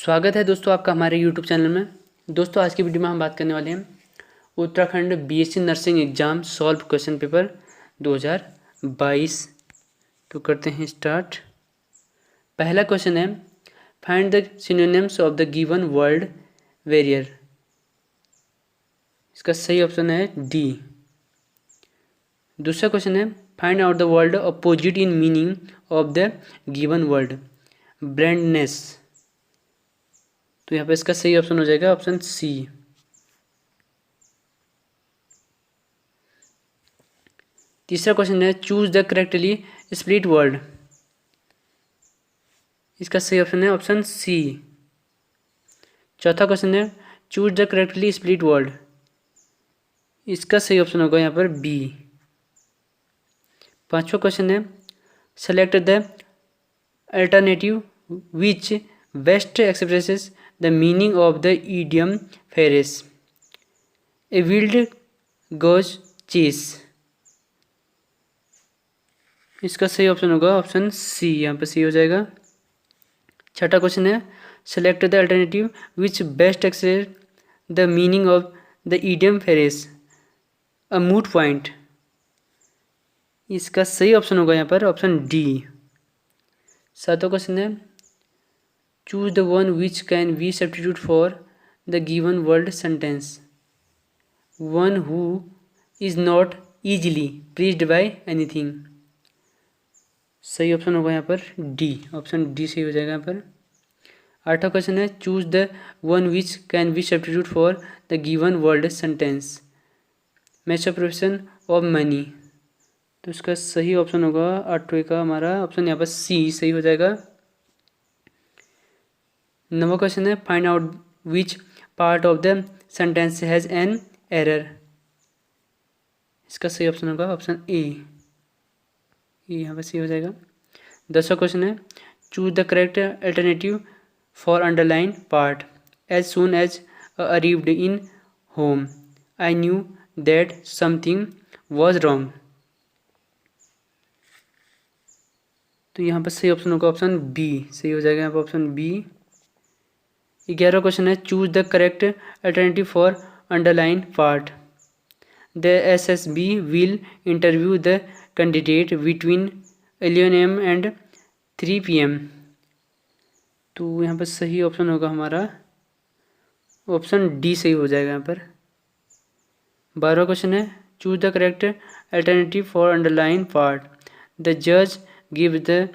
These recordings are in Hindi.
स्वागत है दोस्तों आपका हमारे यूट्यूब चैनल में। दोस्तों आज की वीडियो में हम बात करने वाले हैं Uttarakhand BSc nursing exam solve question paper 2022। तो करते हैं स्टार्ट। पहला क्वेश्चन है find the synonyms of the given word warrior. इसका सही ऑप्शन है डी। दूसरा क्वेश्चन है find out the word opposite in meaning of the given word blandness. तो यहाँ पे इसका सही ऑप्शन हो जाएगा ऑप्शन सी। तीसरा क्वेश्चन है choose the correctly split word. इसका सही ऑप्शन है ऑप्शन सी। चौथा क्वेश्चन है choose the correctly split word. इसका सही ऑप्शन होगा यहाँ पर बी। पांचवा क्वेश्चन है select the alternative which best expresses the meaning of the idiom phrase a wild goose chase. इसका सही ऑप्शन होगा ऑप्शन सी। यहाँ पर सी हो जाएगा। छठा क्वेश्चन है select the alternative which best express the meaning of the idiom phrase a moot point. इसका सही ऑप्शन होगा यहाँ पर ऑप्शन डी। सातवां क्वेश्चन है choose the one which can be substitute for the given word sentence one who is not easily pleased by anything. सही ऑप्शन होगा यहाँ पर डी। ऑप्शन डी सही हो जाएगा यहाँ पर। आठवां क्वेश्चन है choose the one which can be substitute for the given word sentence match profession of money. तो इसका सही ऑप्शन होगा आठवें का हमारा ऑप्शन यहाँ पर सी सही हो जाएगा। नवा क्वेश्चन है find out which part of the sentence has an error. इसका सही ऑप्शन होगा ऑप्शन ए। यहाँ पर सी हो जाएगा। 10वां क्वेश्चन है choose the correct alternative for underline part as soon as arrived in home I knew that something was wrong. तो यहाँ पर सही ऑप्शन होगा ऑप्शन बी सही हो जाएगा यहाँ पर ऑप्शन बी। 11वां क्वेश्चन है choose the correct alternative for underline part the SSB will interview the candidate between 11 AM and 3 PM। तो यहाँ पर सही ऑप्शन होगा हमारा ऑप्शन डी सही हो जाएगा यहाँ पर। 12वां क्वेश्चन है choose the correct alternative for underline part the जज give the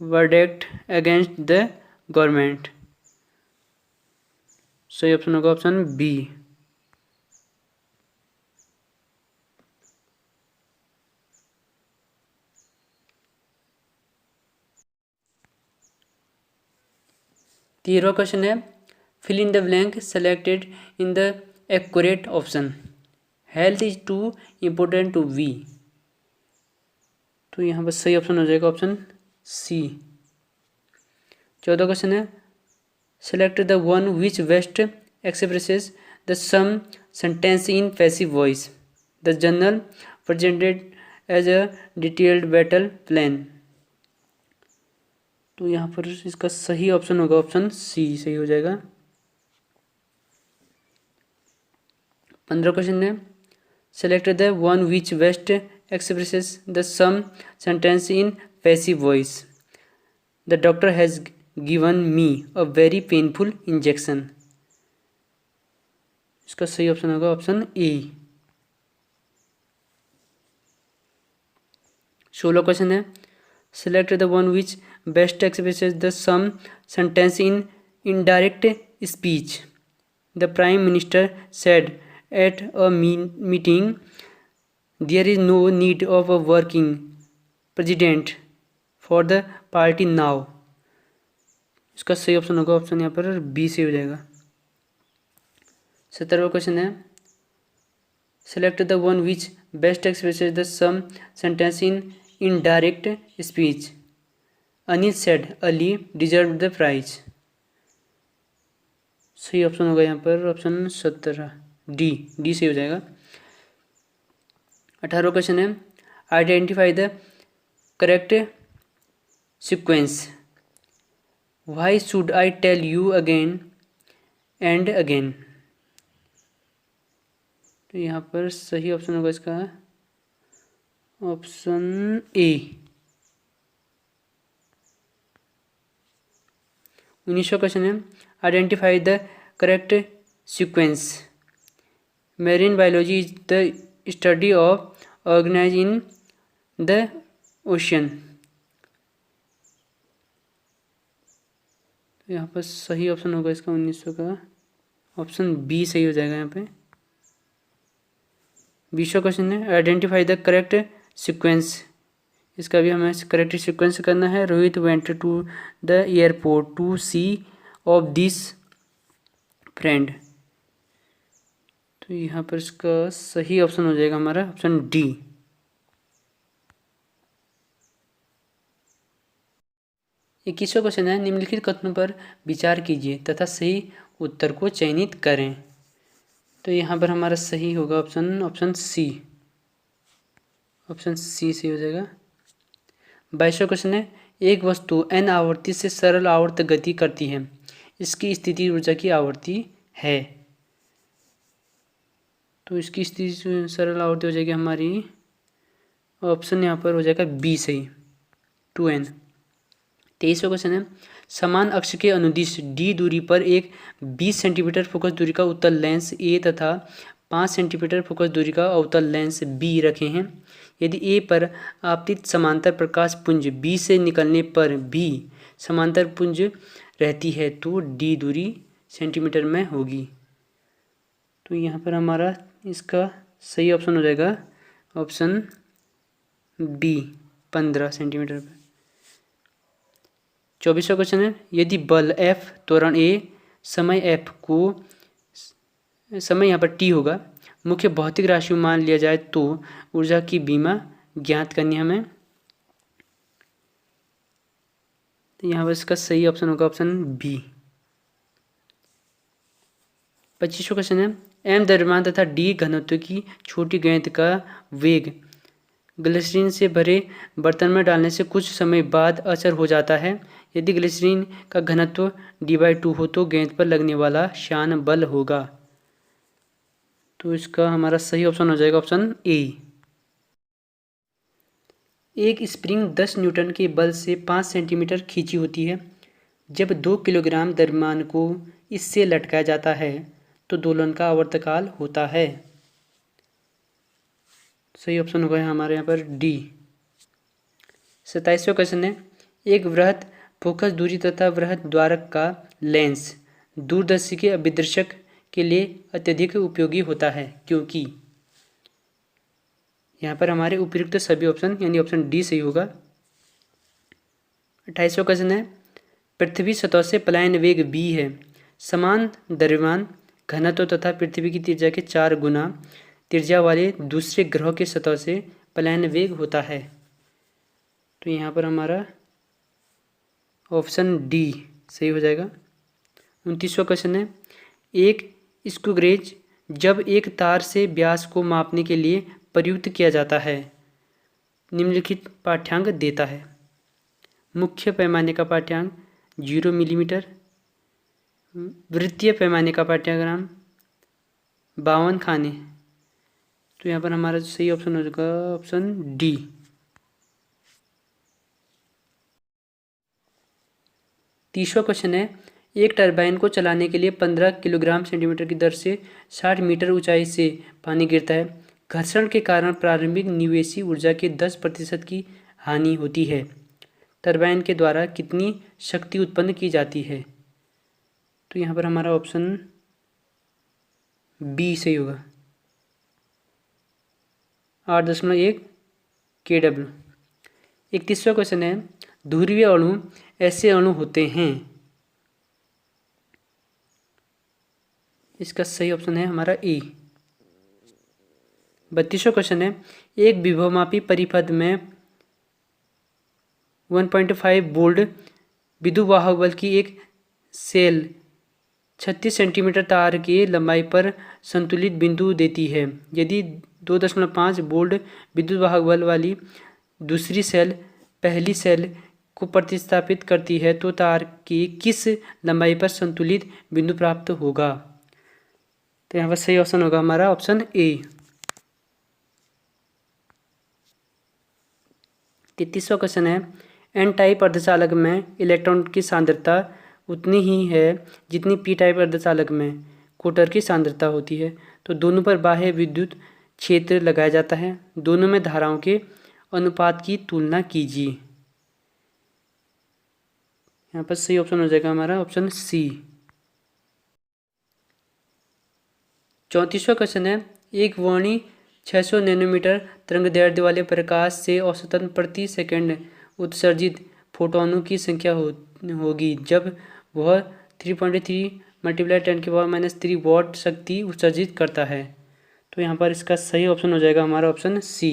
verdict against the government. सही ऑप्शन होगा ऑप्शन बी। तेरहवां क्वेश्चन है fill in the blank selected in the accurate option health is too important to we. तो यहाँ पर सही ऑप्शन हो जाएगा ऑप्शन सी। 14वां क्वेश्चन है select the one which best expresses the some sentence in passive voice the general presented as a detailed battle plan. तो यहाँ पर इसका सही ऑप्शन होगा ऑप्शन सी सही हो जाएगा। 15वां क्वेश्चन है select the one which best expresses the some sentence in passive voice the doctor has given me a very painful injection. इसका सही ऑप्शन होगा ऑप्शन ए। 16वां क्वेश्चन है select the one which best expresses the some sentence in indirect speech the prime minister said at a meeting there is no need of a working president for the party now. इसका सही ऑप्शन होगा ऑप्शन यहाँ पर बी से हो जाएगा। 17वां क्वेश्चन है select the one which best expresses the some sentence in indirect speech Anil said Ali deserve the prize. सही ऑप्शन होगा यहाँ पर ऑप्शन 17 डी डी से हो जाएगा। 18वां क्वेश्चन है identify the correct sequence why should I tell you again and again. तो यहाँ पर सही ऑप्शन होगा इसका ऑप्शन ए। 19वां क्वेश्चन है identify the correct sequence. Marine biology is the study of organise in the ocean. तो यहाँ पर सही ऑप्शन होगा इसका 1900 का ऑप्शन बी सही हो जाएगा यहाँ पे। 20वां क्वेश्चन है आइडेंटिफाई द करेक्ट सीक्वेंस। इसका भी हमें करेक्ट सीक्वेंस करना है। Rohit went to the airport to see off this friend. तो यहाँ पर इसका सही ऑप्शन हो जाएगा हमारा ऑप्शन डी। 21वां क्वेश्चन है निम्नलिखित कथनों पर विचार कीजिए तथा सही उत्तर को चयनित करें। तो यहाँ पर हमारा सही होगा ऑप्शन सी। ऑप्शन सी सही हो जाएगा। 22वां क्वेश्चन है एक वस्तु n आवर्ती से सरल आवर्त गति करती है, इसकी स्थिति ऊर्जा की आवर्ती है। तो इसकी स्थिति सरल आवर्ती हो जाएगी हमारी ऑप्शन यहाँ पर हो जाएगा बी सही 2n। 23वां क्वेश्चन है समान अक्ष के अनुदिश d दूरी पर एक 20 सेंटीमीटर फोकस दूरी का उत्तल लेंस a तथा 5 सेंटीमीटर फोकस दूरी का अवतल लेंस b रखे हैं। यदि a पर आपतित समांतर प्रकाश पुंज b से निकलने पर b समांतर पुंज रहती है तो d दूरी सेंटीमीटर में होगी। तो यहाँ पर हमारा इसका सही ऑप्शन हो जाएगा ऑप्शन बी 15 सेंटीमीटर पर। 24वां क्वेश्चन है यदि बल F त्वरण A समय F को समय यहाँ पर T होगा मुख्य भौतिक राशि मान लिया जाए तो ऊर्जा की बीमा ज्ञात करनी हमें। तो यहाँ पर इसका सही ऑप्शन होगा ऑप्शन बी। 25वां क्वेश्चन है M द्रव्यमान तथा D घनत्व की छोटी गेंद का वेग ग्लिसरीन से भरे बर्तन में डालने से कुछ समय बाद अचर हो जाता है। यदि ग्लिसरीन का घनत्व D/2 हो तो गेंद पर लगने वाला श्यान बल होगा। तो इसका हमारा सही ऑप्शन हो जाएगा ऑप्शन ए। एक स्प्रिंग 10 न्यूटन के बल से 5 सेंटीमीटर खींची होती है। जब 2 किलोग्राम द्रव्यमान को इससे लटकाया जाता है तो दोलन का आवर्तकाल होता है। सही ऑप्शन होगा हमारे यहाँ पर डी। 27वां क्वेश्चन है एक वृहत फोकस दूरी तथा वृहत द्वारक का लेंस दूरदर्शी के अभिदर्शक के लिए अत्यधिक उपयोगी होता है क्योंकि यहाँ पर हमारे उपयुक्त सभी ऑप्शन यानी ऑप्शन डी सही होगा। 28वां क्वेश्चन है पृथ्वी सतह से पलायन वेग v है। समान द्रव्यमान घनत्व तथा पृथ्वी की त्रिज्या के 4 गुना त्रिज्या वाले दूसरे ग्रह के सतह से पलायन वेग होता है। तो यहाँ पर हमारा ऑप्शन डी सही हो जाएगा। 29वां क्वेश्चन है एक स्क्रू गेज जब एक तार से व्यास को मापने के लिए प्रयुक्त किया जाता है निम्नलिखित पाठ्यांक देता है। मुख्य पैमाने का पाठ्यांक 0 मिलीमीटर, वृत्तीय पैमाने का पाठ्यक्रम 52 खाने। तो यहाँ पर हमारा सही ऑप्शन हो जाएगा ऑप्शन डी। तीसरा क्वेश्चन है एक टरबाइन को चलाने के लिए 15 किलोग्राम सेंटीमीटर की दर से 60 मीटर ऊंचाई से पानी गिरता है। घर्षण के कारण प्रारंभिक निवेशी ऊर्जा के 10% की हानि होती है। टरबाइन के द्वारा कितनी शक्ति उत्पन्न की जाती है। तो यहाँ पर हमारा ऑप्शन बी सही होगा 8.1 kW। 31वां क्वेश्चन है ध्रुवीय अणु ऐसे अणु होते हैं। इसका सही ऑप्शन है हमारा ए। 32वां क्वेश्चन है एक विभवमापी परिपथ में 1.5 वोल्ट विद्युतवाहक बल की एक सेल 36 सेंटीमीटर तार की लंबाई पर संतुलित बिंदु देती है। यदि 2.5 वोल्ट विद्युतवाहक बल वाली दूसरी सेल पहली सेल को प्रतिस्थापित करती है तो तार की किस लंबाई पर संतुलित बिंदु प्राप्त होगा। तो यहाँ पर सही ऑप्शन होगा हमारा ऑप्शन ए। 33वां क्वेश्चन है एन टाइप अर्धचालक में इलेक्ट्रॉन की सांद्रता उतनी ही है जितनी पी टाइप अर्धचालक में कोटर की सांद्रता होती है। तो दोनों पर बाह्य विद्युत क्षेत्र लगाया जाता है। दोनों में धाराओं के अनुपात की तुलना कीजिए। यहाँ पर सही ऑप्शन हो जाएगा हमारा ऑप्शन सी। 34वां क्वेश्चन है एक वर्णी 600 नैनोमीटर तरंगदैर्ध्य वाले प्रकाश से औसतन प्रति सेकंड उत्सर्जित फोटोनों की संख्या होगी जब वह 3.3 × 10⁻³ वॉट शक्ति उत्सर्जित करता है। तो यहाँ पर इसका सही ऑप्शन हो जाएगा हमारा ऑप्शन सी।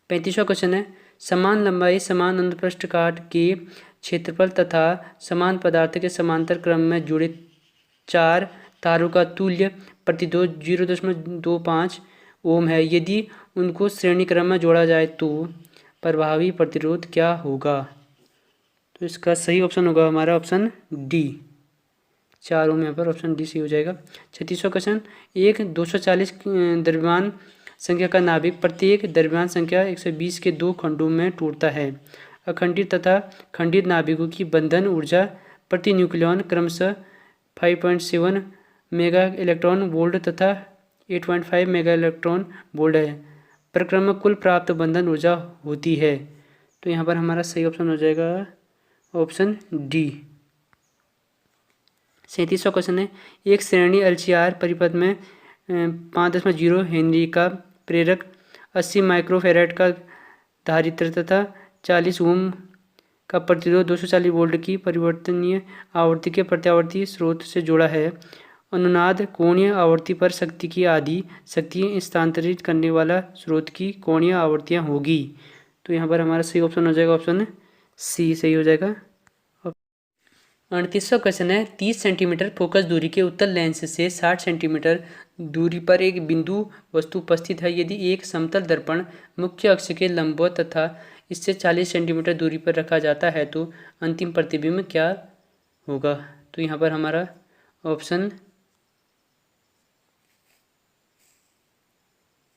35वां क्वेश्चन है समान लंबाई समान अनुप्रस्थ काट के क्षेत्रफल तथा समान पदार्थ के समांतर क्रम में जुड़े 4 तारों का तुल्य प्रतिरोध 0.25 ओम है। यदि उनको श्रेणी क्रम में जोड़ा जाए तो प्रभावी प्रतिरोध क्या होगा। तो इसका सही ऑप्शन होगा हमारा ऑप्शन डी 4 ओम। यहाँ पर ऑप्शन डी सही हो जाएगा। 36वां क्वेश्चन एक 240 द्रव्यमान संख्या का नाभिक प्रत्येक द्रव्यमान संख्या 120 के 2 खंडों में टूटता है। अखंडित तथा खंडित नाभिकों की बंधन ऊर्जा प्रति न्यूक्लियॉन क्रमशः 5.7 मेगा इलेक्ट्रॉन वोल्ट तथा 8.5 मेगा इलेक्ट्रॉन वोल्ट है। प्रक्रम में कुल प्राप्त बंधन ऊर्जा होती है। तो यहाँ पर हमारा सही ऑप्शन हो जाएगा ऑप्शन डी। 37वां क्वेश्चन है एक श्रेणी एलसीआर परिपथ में 5.0 हेनरी का प्रेरक 80 माइक्रोफैराड का धारित्र तथा 40 ओम का प्रतिरोध 240 वोल्ट की परिवर्तनीय आवृत्ति के प्रत्यावर्ती स्रोत से जुड़ा है। अनुनाद कोणीय आवृत्ति पर शक्ति की आधी शक्ति स्थानांतरित करने वाला स्रोत की कोणीय आवृत्तियाँ होगी। तो यहाँ पर हमारा सही ऑप्शन हो जाएगा ऑप्शन सी सही हो जाएगा। 38वां क्वेश्चन है 30 सेंटीमीटर फोकस दूरी के उत्तल लेंस से 60 सेंटीमीटर दूरी पर एक बिंदु वस्तु उपस्थित है। यदि एक समतल दर्पण मुख्य अक्ष के लंबवत तथा इससे 40 सेंटीमीटर दूरी पर रखा जाता है तो अंतिम प्रतिबिंब क्या होगा। तो यहाँ पर हमारा ऑप्शन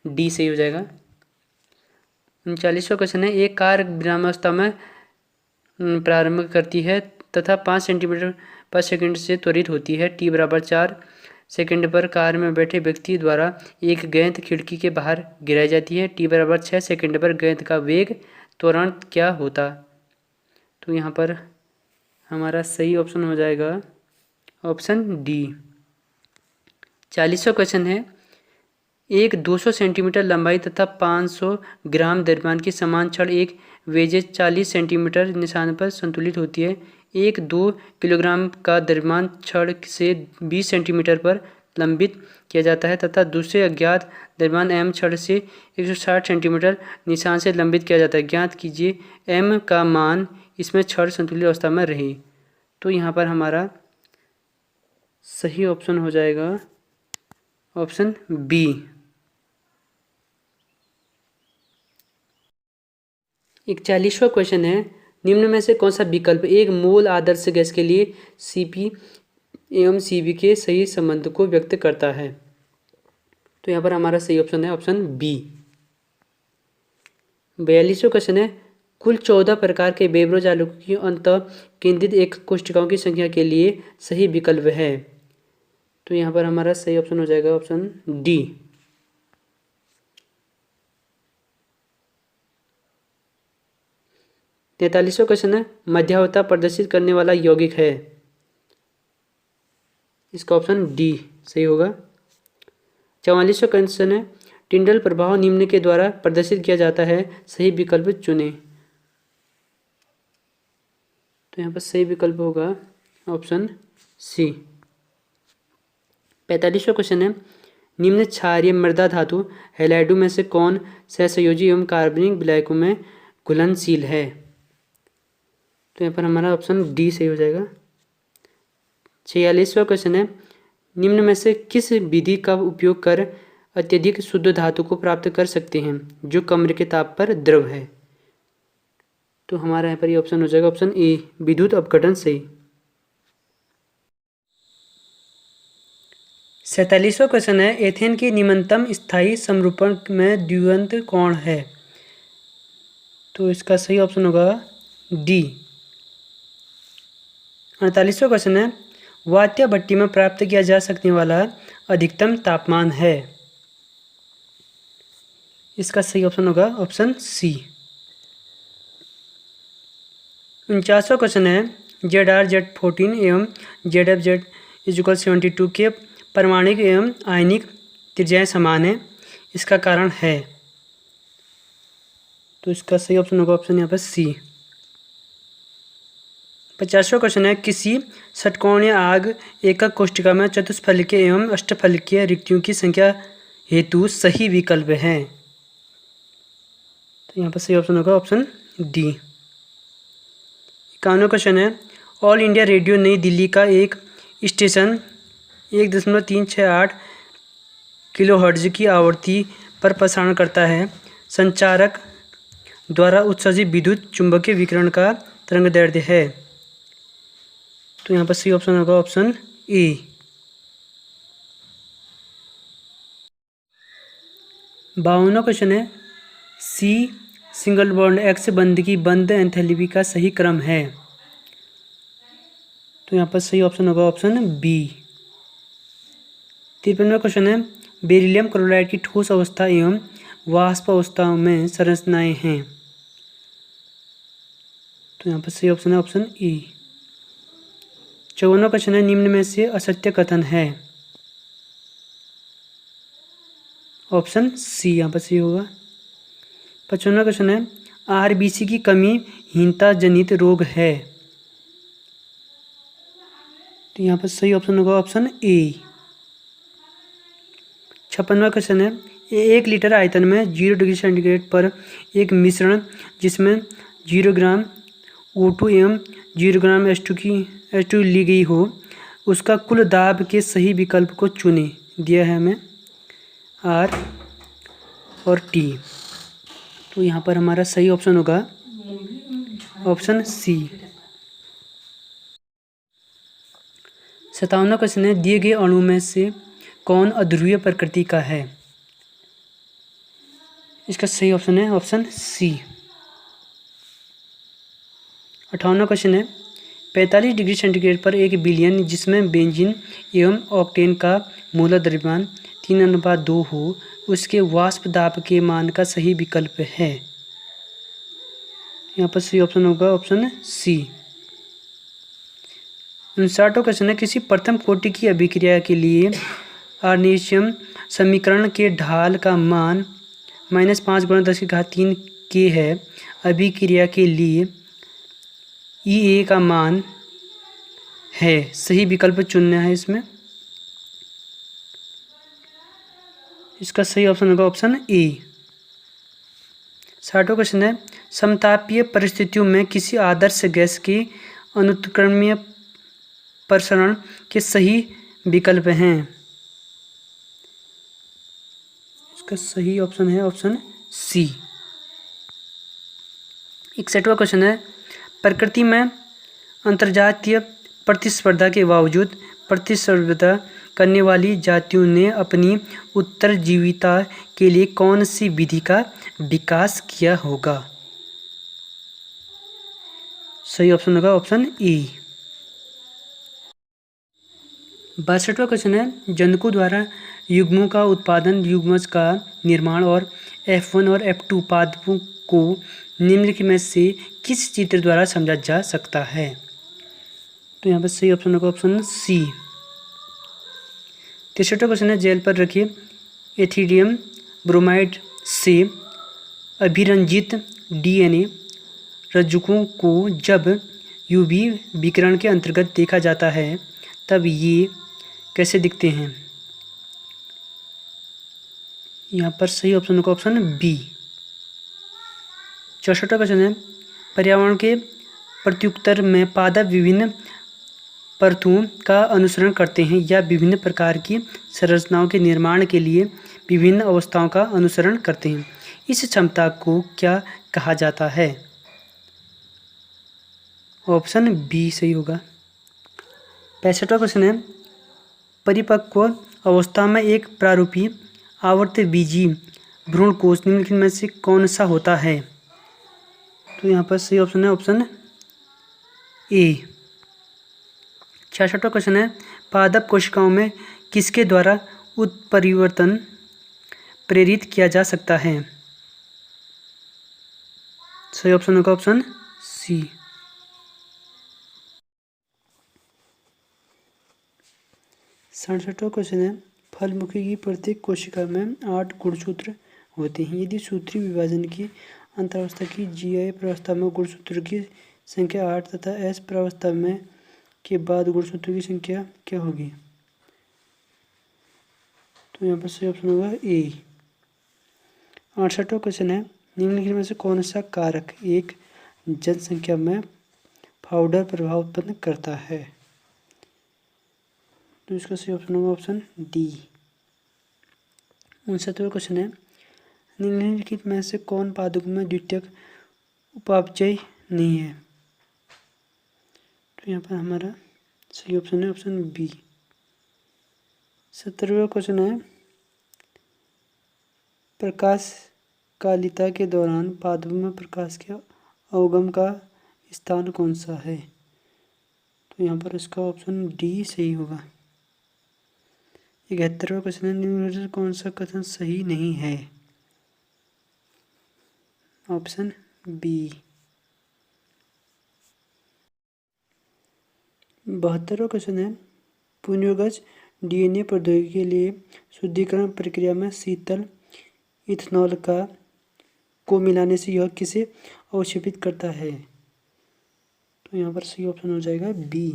डी सही हो जाएगा। 39वां क्वेश्चन है एक कार विरामावस्था में प्रारंभ करती है तथा 5 सेंटीमीटर पर सेकंड से त्वरित होती है। t = 4 सेकंड पर कार में बैठे व्यक्ति द्वारा एक गेंद खिड़की के बाहर गिराई जाती है। t = 6 सेकंड पर गेंद का वेग त्वरण क्या होता। तो यहाँ पर हमारा सही ऑप्शन हो जाएगा ऑप्शन डी। 40वां क्वेश्चन है एक 200 सेंटीमीटर लंबाई तथा 500 ग्राम द्रव्यमान की समान छड़ एक वेजे 40 सेंटीमीटर निशान पर संतुलित होती है। एक 2 किलोग्राम का द्रव्यमान छड़ से 20 सेंटीमीटर पर लंबित किया जाता है तथा दूसरे अज्ञात द्रव्यमान एम छड़ से 160 सेंटीमीटर निशान से लंबित किया जाता है। ज्ञात कीजिए एम का मान इसमें छड़ संतुलित अवस्था में रहे। तो यहाँ पर हमारा सही ऑप्शन हो जाएगा ऑप्शन बी। 41वां क्वेश्चन है निम्न में से कौन सा विकल्प एक मोल आदर्श गैस के लिए Cp एवं Cv के सही संबंध को व्यक्त करता है। तो यहाँ पर हमारा सही ऑप्शन है ऑप्शन बी। 42वां क्वेश्चन है कुल 14 प्रकार के बेब्रो जालकों की अंतः केंद्रित एक कोष्ठिकाओं की संख्या के लिए सही विकल्प है। तो यहाँ पर हमारा सही ऑप्शन हो जाएगा ऑप्शन डी। 43वां क्वेश्चन है मध्यावता प्रदर्शित करने वाला यौगिक है। इसका ऑप्शन डी सही होगा। 44वां क्वेश्चन है टिंडल प्रभाव निम्न के द्वारा प्रदर्शित किया जाता है। सही विकल्प चुनें। तो यहाँ पर सही विकल्प होगा ऑप्शन सी। 45वां क्वेश्चन है निम्न क्षारीय मृदा धातु हैलाइडों में से कौन सहसंयोजी एवं कार्बनिक विलायकों में घुलनशील है। तो यहाँ पर हमारा ऑप्शन डी सही हो जाएगा। 46वां क्वेश्चन है निम्न में से किस विधि का उपयोग कर अत्यधिक शुद्ध धातु को प्राप्त कर सकते हैं जो कमरे के ताप पर द्रव है। तो हमारा यहाँ पर ये ऑप्शन हो जाएगा ऑप्शन ए, विद्युत अपघटन सही। 47वां क्वेश्चन है, एथेन के निम्नतम स्थायी समरूपण में द्विअंत कौन है? तो इसका सही ऑप्शन होगा डी। 48वां क्वेश्चन है, वात्या भट्टी में प्राप्त किया जा सकने वाला अधिकतम तापमान है? इसका सही ऑप्शन होगा ऑप्शन सी। 49वां क्वेश्चन है, ZR Z14 एवं ZF Z=72 के परमाणुक एवं आयनिक त्रिज्याएं समान है, इसका कारण है? तो इसका सही ऑप्शन होगा ऑप्शन यहाँ पर सी। 50वां क्वेश्चन है, किसी षटकोणीय आग एकक कोष्ठिका में चतुष्फलकीय एवं अष्टफलकीय रिक्तियों की संख्या हेतु सही विकल्प है? तो यहाँ पर सही ऑप्शन होगा ऑप्शन डी। 51वां क्वेश्चन है, ऑल इंडिया रेडियो नई दिल्ली का एक स्टेशन 1.368 किलोहर्ट्ज़ की आवृत्ति पर प्रसारण करता है। संचारक द्वारा उत्सर्जित विद्युत चुंबकीय विकिरण का तरंगदैर्ध्य है? तो यहाँ पर सही ऑप्शन होगा ऑप्शन ए। 52वां क्वेश्चन है, सी सिंगल बॉन्ड एक्स बंध की बंध एंथैल्पी का सही क्रम है? तो यहाँ पर सही ऑप्शन होगा ऑप्शन बी। 53वां क्वेश्चन है, बेरिलियम क्लोराइड की ठोस अवस्था एवं वाष्प अवस्था में संरचनाएं हैं? तो यहाँ पर सही ऑप्शन है ऑप्शन ई। 54वां क्वेश्चन है, निम्न में से असत्य कथन है? ऑप्शन सी यहाँ पर सही होगा। 55वां क्वेश्चन है, आरबीसी की कमी हीनता जनित रोग है? तो यहाँ पर सही ऑप्शन होगा ऑप्शन ए। 56वां क्वेश्चन है, 1 लीटर आयतन में 0 डिग्री सेंटीग्रेड पर एक मिश्रण जिसमें 0 ग्राम O2 एवं 0 ग्राम H2 ली गई हो, उसका कुल दाब के सही विकल्प को चुनें। दिया है हमें आर और टी। तो यहाँ पर हमारा सही ऑप्शन होगा ऑप्शन सी। 57वां क्वेश्चन है, दिए गए अणु में से कौन अध्रुवीय प्रकृति का है? इसका सही ऑप्शन है ऑप्शन सी। 58वां क्वेश्चन है, 45 डिग्री सेंटीग्रेड पर एक विलयन जिसमें बेंजीन एवं ऑक्टेन का मूलक द्रव्यमान 3:2 हो, उसके वाष्प दाब के मान का सही विकल्प है? यहाँ पर सही ऑप्शन होगा ऑप्शन सी। 59वां क्वेश्चन है, किसी प्रथम कोटि की अभिक्रिया के लिए आर्नीशियम समीकरण के ढाल का मान -5 × 10³ K है। अभिक्रिया के लिए E का मान है, सही विकल्प चुनना है इसमें। इसका सही ऑप्शन होगा ऑप्शन ए। 60वां क्वेश्चन है, समतापीय परिस्थितियों में किसी आदर्श गैस के अनुत्क्रमणीय प्रसरण के सही विकल्प हैं? इसका सही ऑप्शन है ऑप्शन सी। 61वां क्वेश्चन है, प्रकृति में अंतर्जातीय प्रतिस्पर्धा के बावजूद प्रतिस्पर्धा करने वाली जातियों ने अपनी उत्तरजीविता के लिए कौन सी विधि का विकास किया होगा? सही ऑप्शन होगा ऑप्शन ई। 62वां क्वेश्चन है, जंतुओं द्वारा युग्मों का उत्पादन, युग्मज का निर्माण और F1 और F2 उत्पादों को निम्नलिखित में से किस चित्र द्वारा समझा जा सकता है? तो यहाँ पर सही ऑप्शन होगा ऑप्शन सी। 63वां क्वेश्चन है, जेल पर रखे एथिडियम ब्रोमाइड से अभिरंजित DNA रज्जुकों को जब UV विकिरण के अंतर्गत देखा जाता है तब ये कैसे दिखते हैं? यहाँ पर सही ऑप्शन होगा ऑप्शन बी। 64वां क्वेश्चन है, पर्यावरण के प्रत्युत्तर में पादप विभिन्न परतों का अनुसरण करते हैं या विभिन्न प्रकार की संरचनाओं के निर्माण के लिए विभिन्न अवस्थाओं का अनुसरण करते हैं। इस क्षमता को क्या कहा जाता है? ऑप्शन बी सही होगा। 65वां क्वेश्चन है, परिपक्व अवस्था में एक प्रारूपी आवर्तबीजी भ्रूणकोश निम्नलिखित में से कौन सा होता है? तो यहाँ पर सही ऑप्शन है ऑप्शन ए। 66वां क्वेश्चन है, पादप कोशिकाओं में किसके द्वारा उत्परिवर्तन प्रेरित किया जा सकता है? सही ऑप्शन होगा ऑप्शन सी। 67वां क्वेश्चन है, फलमुखी की प्रत्येक कोशिका में 8 गुणसूत्र होते हैं। यदि सूत्रीय विभाजन की अंतरावस्था की जीआई प्रावस्था में गुणसूत्र की संख्या 8 तथा एस प्रावस्था में के बाद गुणसूत्र की संख्या क्या होगी? तो यहाँ पर सही ऑप्शन होगा ए। 68वां क्वेश्चन है, निम्नलिखित में से कौन सा कारक एक जनसंख्या में फाउडर प्रभाव उत्पन्न करता है? तो इसका सही ऑप्शन होगा ऑप्शन डी। 69वां क्वेश्चन है, निम्नलिखित में से कौन पादप में द्वितीयक उपापचय नहीं है? तो यहाँ पर हमारा सही ऑप्शन है ऑप्शन बी। 70वां क्वेश्चन है, प्रकाश कालिता के दौरान पादप में प्रकाश के अवगम का स्थान कौन सा है? तो यहाँ पर इसका ऑप्शन डी सही होगा। 71वां क्वेश्चन है, निम्न में कौन सा कथन सही नहीं है? Option B. 72वां क्वेश्चन है, पुनर्योगज डीएनए प्रौद्योगिकी के लिए शुद्धिकरण प्रक्रिया में शीतल इथेनॉल को मिलाने से यह किसे अवक्षेपित करता है? तो यहाँ पर सही ऑप्शन हो जाएगा बी।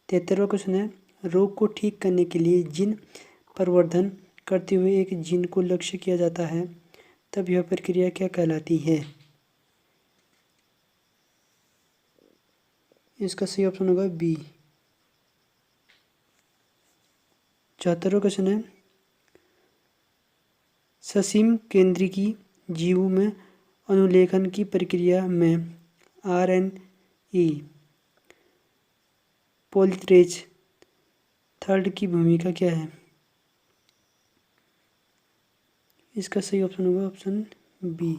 73वां क्वेश्चन है, रोग को ठीक करने के लिए जीन प्रवर्धन करते हुए एक जीन को लक्ष्य किया जाता है, तब यह प्रक्रिया क्या कहलाती है? इसका सही ऑप्शन होगा बी। 74वां क्वेश्चन है, ससीम केंद्रिकी जीवों में अनुलेखन की प्रक्रिया में आरएनए पॉलीमरेज थर्ड की भूमिका क्या है? इसका सही ऑप्शन होगा ऑप्शन बी।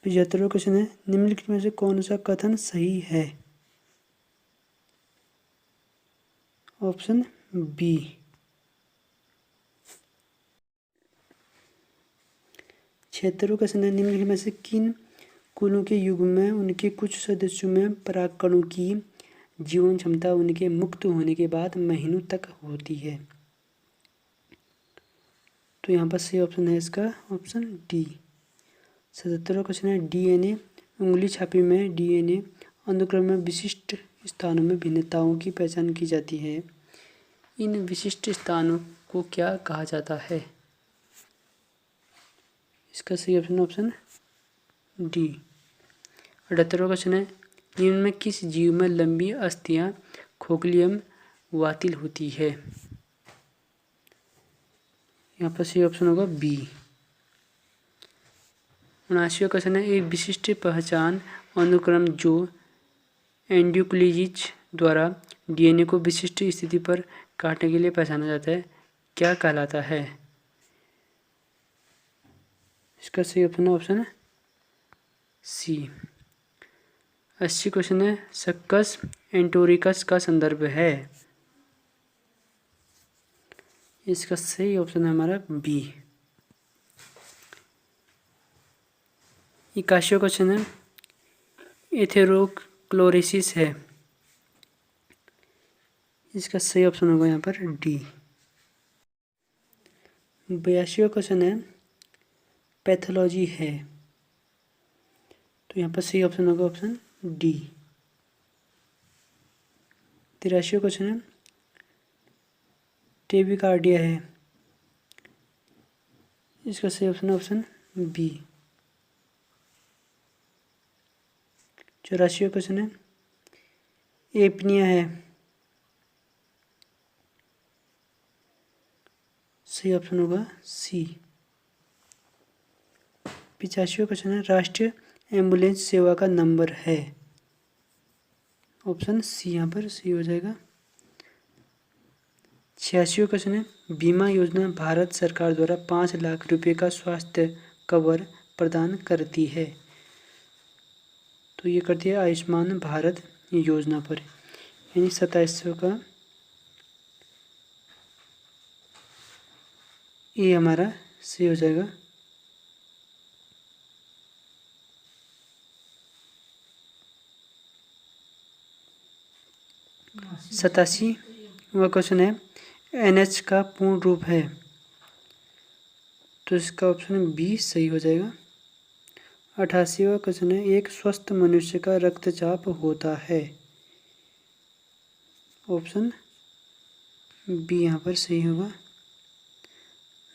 75वां क्वेश्चन है, निम्नलिखित में से कौन सा कथन सही है? Option B. 76वां क्वेश्चन है, निम्नलिखित में से किन कुलों के युग में उनके कुछ सदस्यों में परागकणों की जीवन क्षमता उनके मुक्त होने के बाद महीनों तक होती है? तो यहाँ पर सही ऑप्शन है इसका ऑप्शन डी। 77वां क्वेश्चन है, डीएनए उंगली छापी में डीएनए अनुक्रम में विशिष्ट स्थानों में भिन्नताओं की पहचान की जाती है। इन विशिष्ट स्थानों को क्या कहा जाता है? इसका सही ऑप्शन ऑप्शन डी। 78वां क्वेश्चन है, निम्न में किस जीव में लंबी अस्थियां खोखली एवं वातिल होती है? यहाँ पर सही ऑप्शन होगा बी। 79वां क्वेश्चन है, एक विशिष्ट पहचान अनुक्रम जो एंडोक्लीजिज द्वारा डीएनए को विशिष्ट स्थिति पर काटने के लिए पहचाना जाता है, क्या कहलाता है? इसका सही ऑप्शन ऑप्शन सी। 80 क्वेश्चन है, सक्कस एंटोरिकस का संदर्भ है? इसका सही ऑप्शन है हमारा बी। 81वां क्वेश्चन है, एथेरोक्लोरोसिस है? इसका सही ऑप्शन होगा यहाँ पर डी। 82वां क्वेश्चन है, पैथोलॉजी है? तो यहाँ पर सही ऑप्शन होगा ऑप्शन डी। 83वां क्वेश्चन है, टेबिकार्डिया है? इसका सही ऑप्शन ऑप्शन बी। 84वां क्वेश्चन है, एपनिया है। सही ऑप्शन होगा सी। 85वां क्वेश्चन है, राष्ट्रीय एम्बुलेंस सेवा का नंबर है। ऑप्शन सी यहाँ पर सही हो जाएगा। 86वां क्वेश्चन है, बीमा योजना भारत सरकार द्वारा 5 लाख रुपए का स्वास्थ्य कवर प्रदान करती है। तो ये करती है आयुष्मान भारत योजना पर। यानी 2700 का ये हमारा सही हो जाएगा। 87वां क्वेश्चन है, NH का पूर्ण रूप है। तो इसका ऑप्शन बी सही हो जाएगा। 88वां क्वेश्चन है, एक स्वस्थ मनुष्य का रक्तचाप होता है। ऑप्शन बी यहाँ पर सही होगा।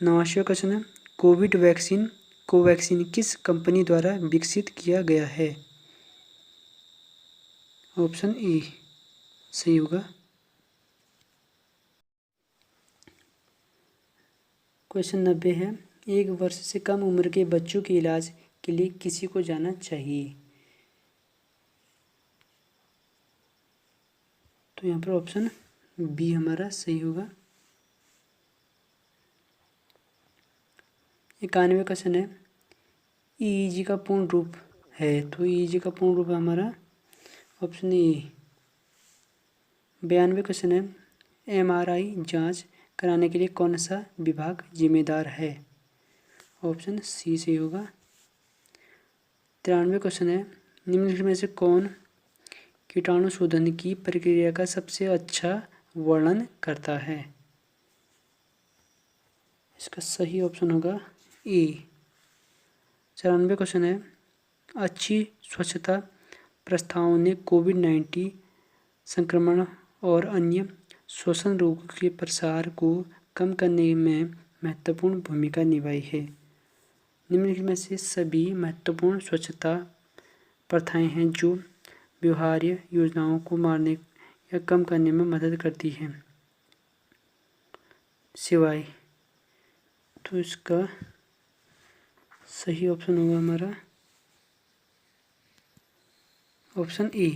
89वां क्वेश्चन है, कोविड वैक्सीन कोवैक्सीन किस कंपनी द्वारा विकसित किया गया है। ऑप्शन ए सही होगा। क्वेश्चन 90 है, 1 वर्ष से कम उम्र के बच्चों के इलाज के लिए किसी को जाना चाहिए। तो यहाँ पर ऑप्शन बी हमारा सही होगा। 91 क्वेश्चन है, EEG का पूर्ण रूप है। तो EEG का पूर्ण रूप हमारा ऑप्शन ए। 92 क्वेश्चन है, MRI जांच कराने के लिए कौन सा विभाग जिम्मेदार है। ऑप्शन सी सही होगा। 93 क्वेश्चन है, निम्नलिखित में से कौन कीटाणु शोधन की प्रक्रिया का सबसे अच्छा वर्णन करता है। इसका सही ऑप्शन होगा ए। 94 क्वेश्चन है, अच्छी स्वच्छता प्रस्थाओं ने कोविड-19 संक्रमण और अन्य श्वसन रोगों के प्रसार को कम करने में महत्वपूर्ण भूमिका निभाई है। निम्नलिखित में से सभी महत्वपूर्ण स्वच्छता प्रथाएं हैं जो व्यवहार्य योजनाओं को मारने या कम करने में मदद करती हैं सिवाय। तो इसका सही ऑप्शन होगा हमारा ऑप्शन ए।